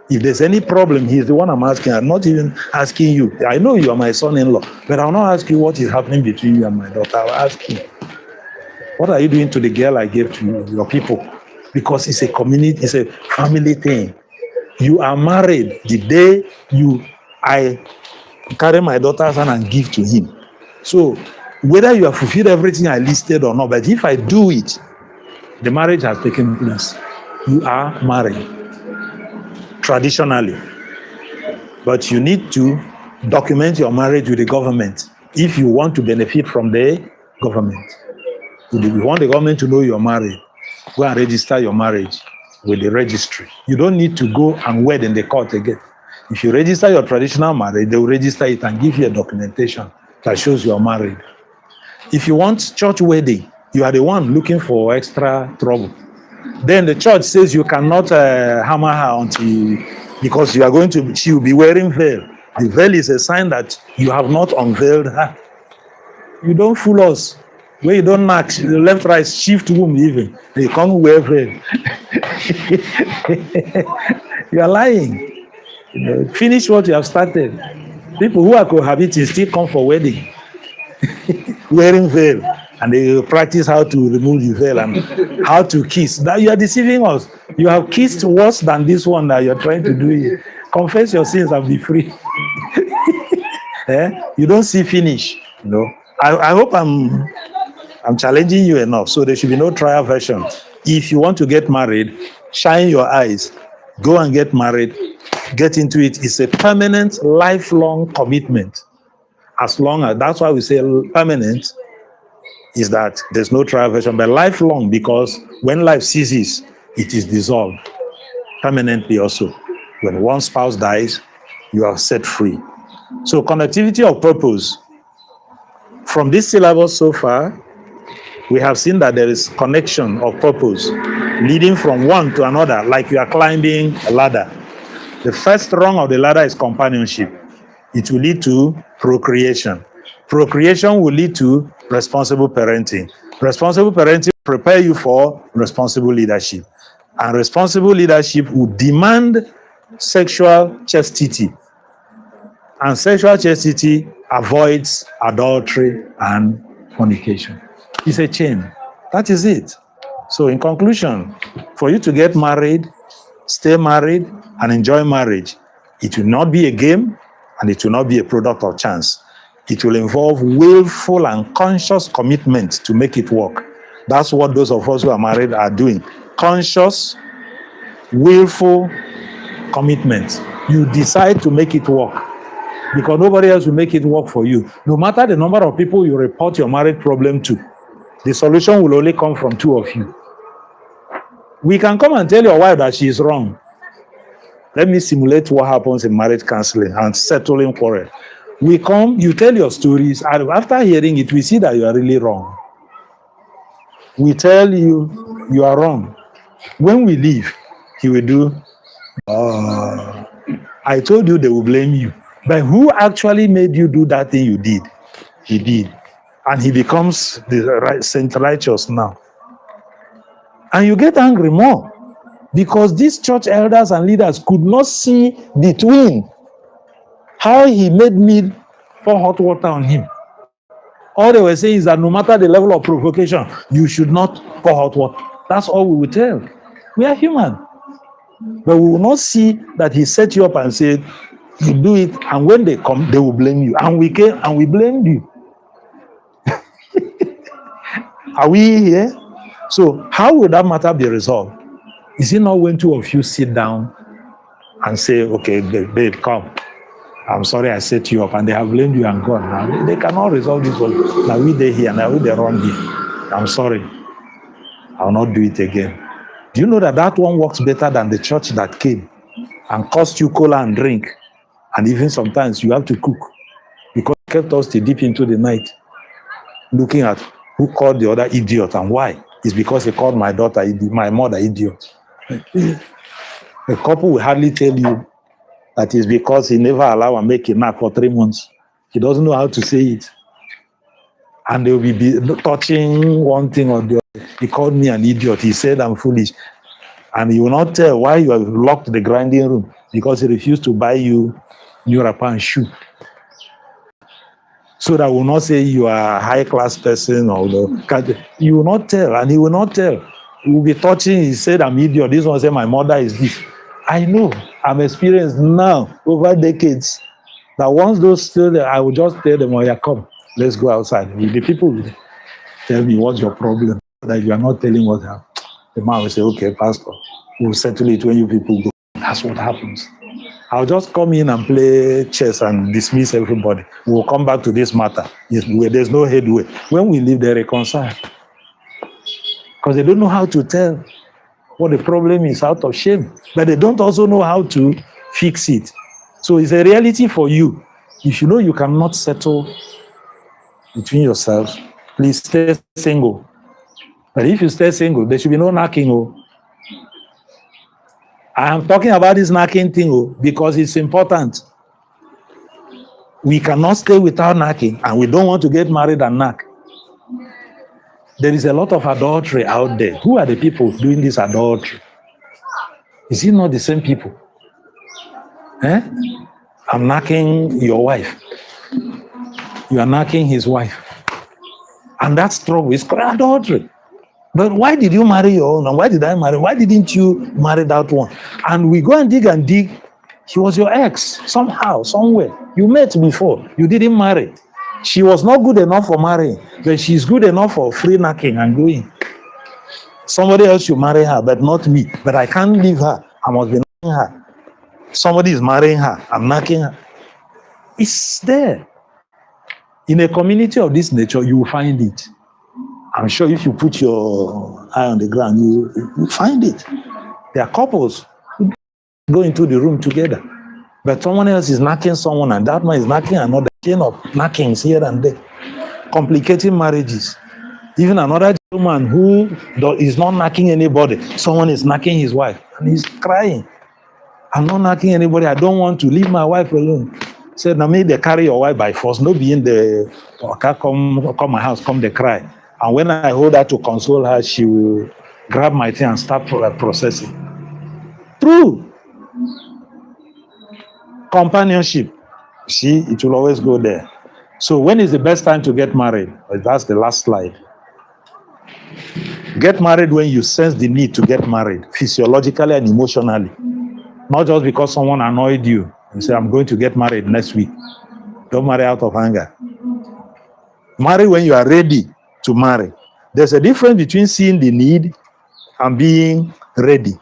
If there's any problem, he's the one I'm asking. I'm not even asking you. I know you are my son-in-law, but I'll not ask you what is happening between you and my daughter. I'll ask you, what are you doing to the girl I gave to you, your people? Because it's a community, it's a family thing. You are married the day I carry my daughter's hand and give to him. So whether you have fulfilled everything I listed or not, but if I do it, the marriage has taken place. You are married traditionally, but you need to document your marriage with the government if you want to benefit from the government. If you want the government to know you're married, go and register your marriage with the registry. You don't need to go and wed in the court again. If you register your traditional marriage, they will register it and give you a documentation that shows you are married. If you want church wedding, you are the one looking for extra trouble. Then the church says you cannot hammer her until, because you are going to, she will be wearing veil. The veil is a sign that you have not unveiled her. You don't fool us. When you don't knock, left, right, shift womb even, they come wear veil. You are lying. You know, finish what you have started. People who are cohabiting still come for wedding, wearing veil, and they practice how to remove the veil and how to kiss. That you are deceiving us. You have kissed worse than this one that you are trying to do here. Confess your sins and be free. You don't see finish. You know. I hope I'm challenging you enough, so there should be no trial version. If you want to get married, shine your eyes, go and get married, get into it. It's a permanent, lifelong commitment. As long as, that's why we say permanent, is that there's no trial version, but lifelong, because when life ceases, it is dissolved permanently also. When one spouse dies, you are set free. So connectivity of purpose. From this syllabus so far, we have seen that there is connection of purpose leading from one to another, like you are climbing a ladder. The first rung of the ladder is companionship. It will lead to procreation. Procreation will lead to responsible parenting. Responsible parenting will prepare you for responsible leadership. And responsible leadership will demand sexual chastity. And sexual chastity avoids adultery and fornication. It's a chain. That is it. So in conclusion, for you to get married, stay married, and enjoy marriage, it will not be a game, and it will not be a product of chance. It will involve willful and conscious commitment to make it work. That's what those of us who are married are doing. Conscious, willful commitment. You decide to make it work, because nobody else will make it work for you. No matter the number of people you report your marriage problem to, the solution will only come from two of you. We can come and tell your wife that she is wrong. Let me simulate what happens in marriage counseling and settling quarrel. We come, you tell your stories, and after hearing it, we see that you are really wrong. We tell you, you are wrong. When we leave, he will do, I told you they will blame you. But who actually made you do that thing you did? He did. And he becomes the saint righteous now. And you get angry more, because these church elders and leaders could not see between how he made me pour hot water on him. All they were saying is that no matter the level of provocation, you should not pour hot water. That's all we will tell. We are human. But we will not see that he set you up and said, you do it, and when they come, they will blame you. And we came and we blamed you. Are we here? So how will that matter be resolved? Is it not when two of you sit down and say, okay, babe, come. I'm sorry I set you up, and they have blamed you and gone. Now they cannot resolve this one. Now we they here, now we they wrong here. I'm sorry. I'll not do it again. Do you know that that one works better than the church that came and cost you cola and drink, and even sometimes you have to cook, because it kept us till deep into the night looking at who called the other idiot and why? It's because he called my daughter, my mother, idiot. A couple will hardly tell you that it's because he never allowed her make a nap for 3 months. He doesn't know how to say it. And they will be touching one thing or the other. He called me an idiot. He said I'm foolish. And he will not tell why you have locked the grinding room, because he refused to buy you new wrapper and shoe. So that will not say you are a high-class person or you will not tell, and he will not tell. He will be touching. He said I'm idiot. This one said my mother is this. I know. I'm experienced now over decades that once those still there, I will just tell them, oh yeah, come, let's go outside. The people will tell me what's your problem, that you are not telling what happened. The man will say, okay, pastor, we'll settle it when you people go. That's what happens. I'll just come in and play chess and dismiss everybody. We'll come back to this matter. There's no headway. When we leave, they reconcile. Because they don't know how to tell what the problem is out of shame. But they don't also know how to fix it. So it's a reality for you. If you know you cannot settle between yourselves, please stay single. But if you stay single, there should be no knocking. Oh. I am talking about this knocking thing because it's important. We cannot stay without knocking, and we don't want to get married and knock. There is a lot of adultery out there. Who are the people doing this adultery? Is it not the same people? I'm knocking your wife. You are knocking his wife. And that struggle is called adultery. But why did you marry your own? And why did I marry? Why didn't you marry that one? And we go and dig. He was your ex, somehow, somewhere. You met before. You didn't marry. She was not good enough for marrying, but she's good enough for free knocking and going. Somebody else should marry her, but not me. But I can't leave her. I must be knocking her. Somebody is marrying her. I'm knocking her. It's there. In a community of this nature, you will find it. I'm sure if you put your eye on the ground, you find it. There are couples who go into the room together, but someone else is knocking someone, and that man is knocking another. Chain of knockings here and there, complicating marriages. Even another gentleman who is not knocking anybody, someone is knocking his wife, and he's crying. I'm not knocking anybody. I don't want to leave my wife alone. Said, now maybe they carry your wife by force. No be in the come my house, come they cry. And when I hold her to console her, she will grab my thing and start processing. True. Companionship. See, it will always go there. So when is the best time to get married? That's the last slide. Get married when you sense the need to get married, physiologically and emotionally. Not just because someone annoyed you and say, I'm going to get married next week. Don't marry out of anger. Marry when you are ready to marry. There's a difference between seeing the need and being ready.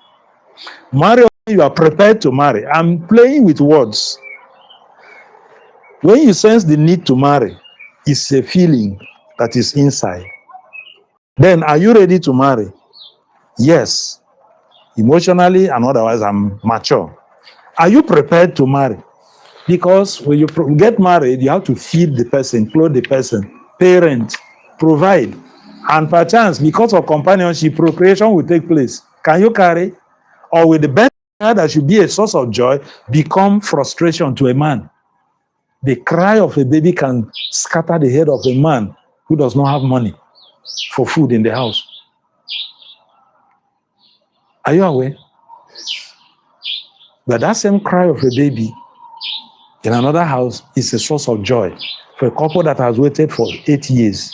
Marry when you are prepared to marry. I'm playing with words. When you sense the need to marry, it's a feeling that is inside. Then, are you ready to marry? Yes. Emotionally and otherwise, I'm mature. Are you prepared to marry? Because when you get married, you have to feed the person, clothe the person, parent, provide. And perchance, because of companionship, procreation will take place. Can you carry? Or will the best that should be a source of joy become frustration to a man? The cry of a baby can scatter the head of a man who does not have money for food in the house. Are you aware? But that same cry of a baby in another house is a source of joy for a couple that has waited for 8 years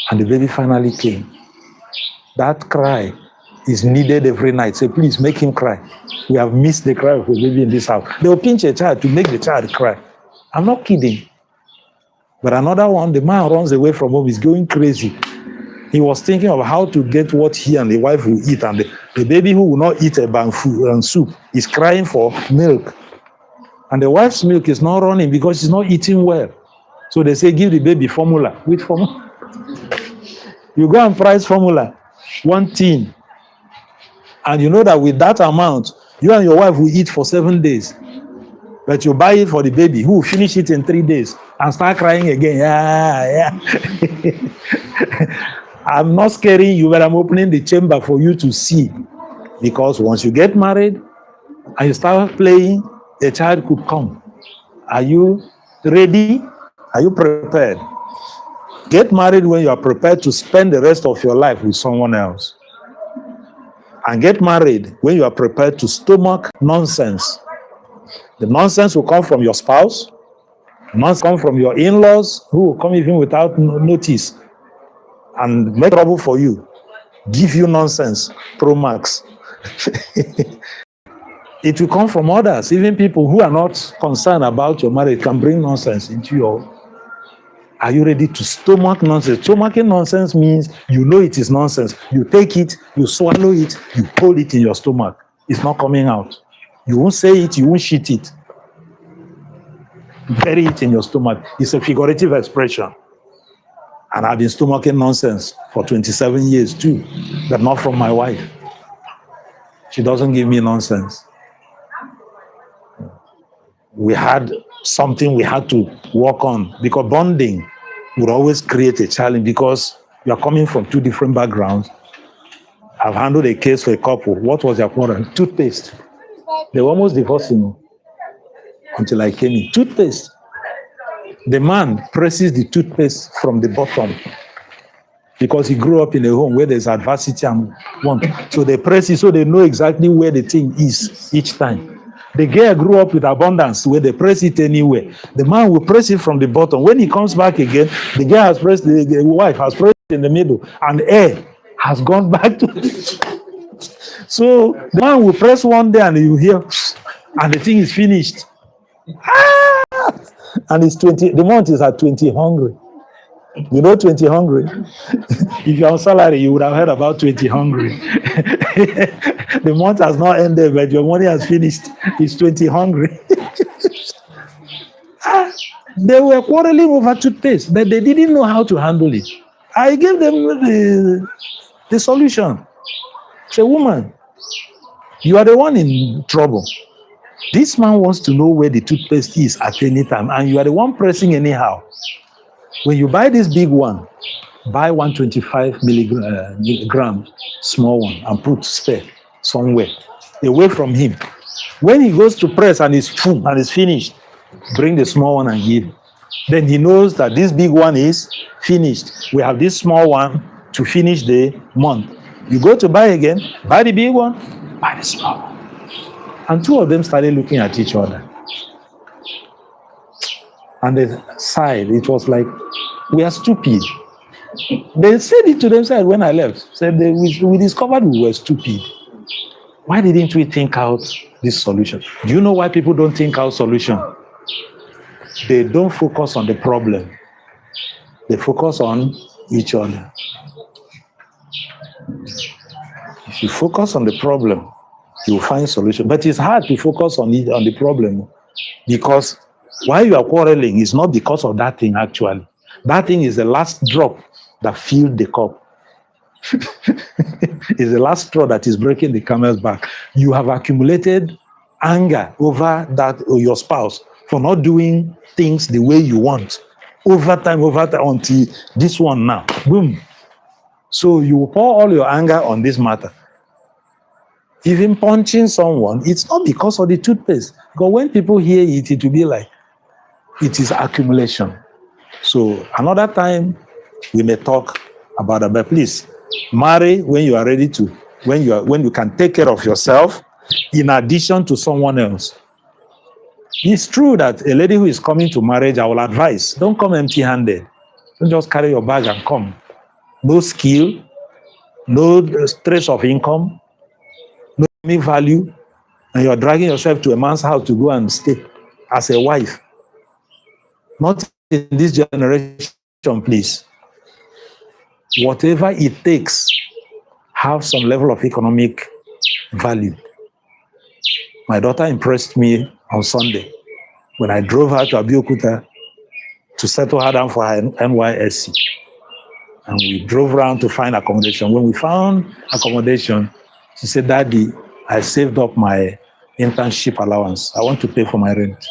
and the baby finally came. That cry is needed every night. Say, please make him cry. We have missed the cry of a baby in this house. They will pinch a child to make the child cry. I'm not kidding. But another one, the man runs away from home, he's going crazy. He was thinking of how to get what he and the wife will eat, and the baby who will not eat a bamboo and soup is crying for milk. And the wife's milk is not running because she's not eating well. So they say, give the baby formula. Which formula? You go and price formula, 1 tin. And you know that with that amount, you and your wife will eat for 7 days. But you buy it for the baby, who will finish it in 3 days and start crying again. Yeah. I'm not scaring you, but I'm opening the chamber for you to see. Because once you get married and you start playing, a child could come. Are you ready? Are you prepared? Get married when you are prepared to spend the rest of your life with someone else. And get married when you are prepared to stomach nonsense. The nonsense will come from your spouse. Nonsense will come from your in-laws, who will come even without notice and make trouble for you. Give you nonsense, pro max. It will come from others. Even people who are not concerned about your marriage can bring nonsense into your. Are you ready to stomach nonsense? Stomaching nonsense means you know it is nonsense. You take it, you swallow it, you hold it in your stomach. It's not coming out. You won't say it, you won't shit it. Bury it in your stomach. It's a figurative expression. And I've been stomaching nonsense for 27 years too, but not from my wife. She doesn't give me nonsense. We had something we had to work on, because bonding would always create a challenge because you are coming from 2 different backgrounds. I've handled a case for a couple. What was their problem? Toothpaste. They were almost divorcing until I came in. Toothpaste. The man presses the toothpaste from the bottom because he grew up in a home where there's adversity and want. So they press it so they know exactly where the thing is each time. The girl grew up with abundance where they press it anywhere. The man will press it from the bottom. When he comes back again, the girl has pressed, the wife has pressed it in the middle, and air has gone back to So the man will press one day and you hear, and the thing is finished. And it's 20, the month is at 20 hungry. You know 20 hungry? If you're on salary, you would have heard about 20 hungry. The month has not ended, but your money has finished. It's 20 hungry. They were quarreling over toothpaste, but they didn't know how to handle it. I gave them the solution. Say, woman, you are the one in trouble. This man wants to know where the toothpaste is at any time, and you are the one pressing anyhow. When you buy this big one, buy 125 milligram small one and put spare somewhere away from him. When he goes to press and it's full and it's finished, bring the small one and give. Then he knows that this big one is finished. We have this small one to finish the month. You go to buy again, buy the big one, buy the small one. And 2 of them started looking at each other. And they sighed. It was like, we are stupid. They said it to themselves when I left. Said we discovered we were stupid. Why didn't we think out this solution? Do you know why people don't think out solution? They don't focus on the problem. They focus on each other. If you focus on the problem, you'll find solution. But it's hard to focus on the problem, because why you are quarreling is not because of that thing actually. That thing is the last drop that filled the cup. It's the last straw that is breaking the camel's back. You have accumulated anger over that, or your spouse, for not doing things the way you want. Over time, until this one now. Boom. So you pour all your anger on this matter. Even punching someone, it's not because of the toothpaste. Because when people hear it, it will be like, it is accumulation. So another time, we may talk about that. But please, marry when you are ready to, when you can take care of yourself in addition to someone else. It's true that a lady who is coming to marriage, I will advise, don't come empty-handed. Don't just carry your bag and come. No skill, no trace of income, no value, and you're dragging yourself to a man's house to go and stay as a wife. Not in this generation, please. whatever it takes, have some level of economic value. My daughter impressed me on Sunday when I drove her to Abeokuta to settle her down for her NYSC. And we drove around to find accommodation. When we found accommodation, she said, "Daddy, I saved up my internship allowance. I want to pay for my rent."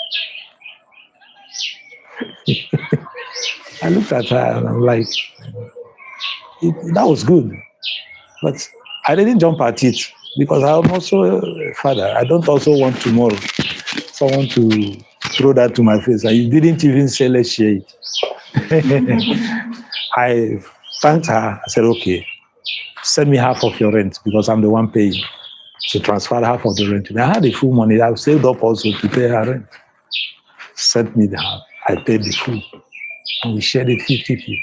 I looked at her and I'm like, that was good. But I didn't jump at it because I'm also a father. I don't also want tomorrow someone to throw that to my face. And you didn't even say, "Let's share it." I thanked her. I said, "Okay, send me half of your rent because I'm the one paying." She transferred half of the rent. I had the full money. I saved up also to pay her rent. Sent me the half. I paid the full. And we shared it 50-50.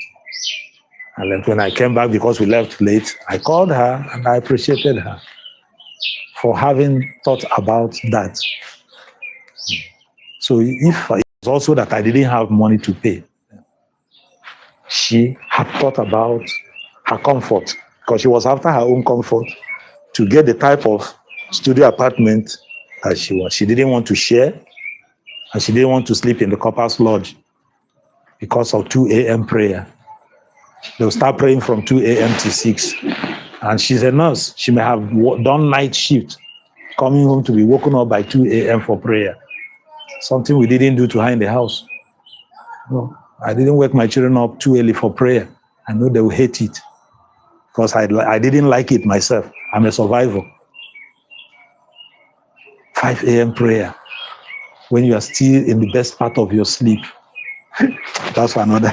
And then when I came back, because we left late, I called her and I appreciated her for having thought about that. So if it was also that I didn't have money to pay, she had thought about her comfort, because she was after her own comfort to get the type of studio apartment that she was. She didn't want to share, and she didn't want to sleep in the corpus lodge because of 2 a.m. prayer. They'll start praying from 2 a.m. to 6. And she's a nurse. She may have done night shift, coming home to be woken up by 2 a.m. for prayer. Something we didn't do to her in the house. No, I didn't wake my children up too early for prayer. I know they will hate it because I didn't like it myself. I'm a survivor. 5 a.m. prayer when you are still in the best part of your sleep. That's another.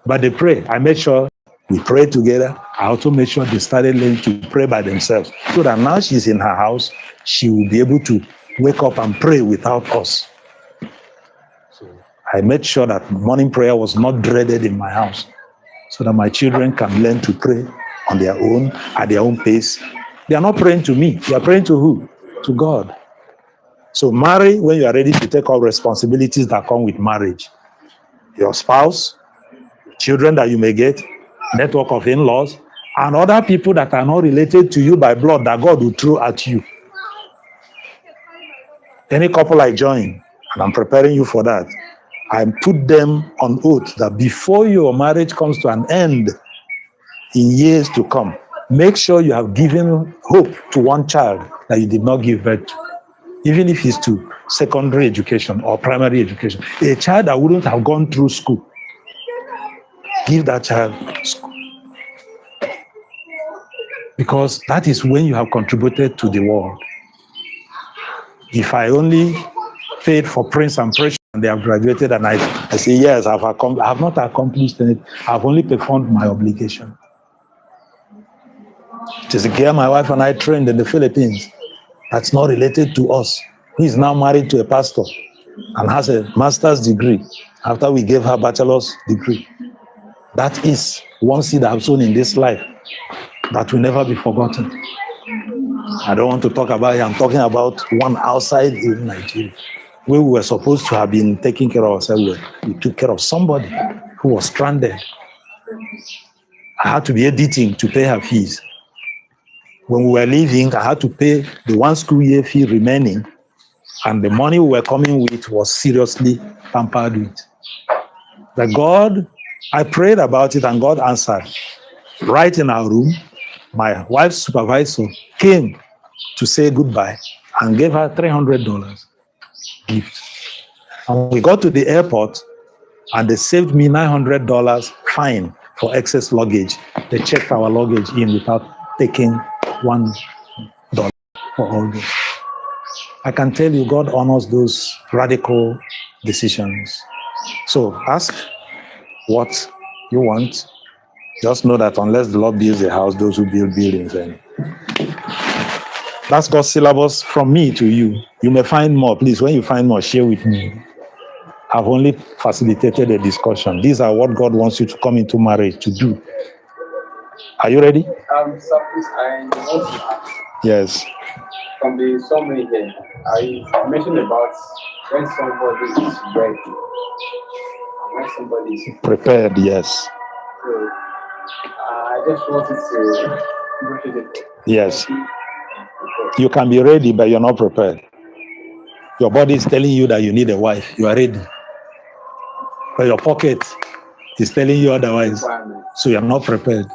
But they pray. I made sure we prayed together. I also made sure they started learning to pray by themselves, so that now she's in her house, she will be able to wake up and pray without us. So I made sure that morning prayer was not dreaded in my house, so that my children can learn to pray on their own, at their own pace. They are not praying to me. They are praying to who? To God. So marry when you are ready to take all responsibilities that come with marriage. Your spouse, children that you may get, network of in-laws, and other people that are not related to you by blood that God will throw at you. Any couple I join, and I'm preparing you for that, I put them on oath that before your marriage comes to an end in years to come, make sure you have given hope to one child that you did not give birth to, even if it's to secondary education or primary education. A child that wouldn't have gone through school, give that child school. Because that is when you have contributed to the world. If I only paid for Prince and Precious and they have graduated and I say, yes, I have not accomplished anything. I've only performed my obligation. It is a girl my wife and I trained in the Philippines that's not related to us, who is now married to a pastor and has a master's degree after we gave her bachelor's degree. That is one seed I've sown in this life that will never be forgotten. I don't want to talk about it. I'm talking about one outside in Nigeria, where we were supposed to have been taking care of ourselves. We took care of somebody who was stranded. I had to be editing to pay her fees. When we were leaving, I had to pay the 1 school year fee remaining, and the money we were coming with was seriously tampered with. But God, I prayed about it and God answered. Right in our room, my wife's supervisor came to say goodbye and gave her $300 gift. And we got to the airport and they saved me $900 fine for excess luggage. They checked our luggage in without taking $1 for all this. I can tell you, God honors those radical decisions. So ask what you want. Just know that unless the Lord builds a house, those who build buildings, then that's God's syllabus from me to you. You may find more. Please, when you find more, share with me. I've only facilitated a discussion. These are what God wants you to come into marriage to do. Are you ready? So please, I want to ask. Yes. From the summary here, I mentioned about when somebody is ready and when somebody is Prepared, yes. So, I just wanted to bring it. Yes. You can be ready, but you're not prepared. Your body is telling you that you need a wife. You are ready. But your pocket is telling you otherwise. So you're not prepared.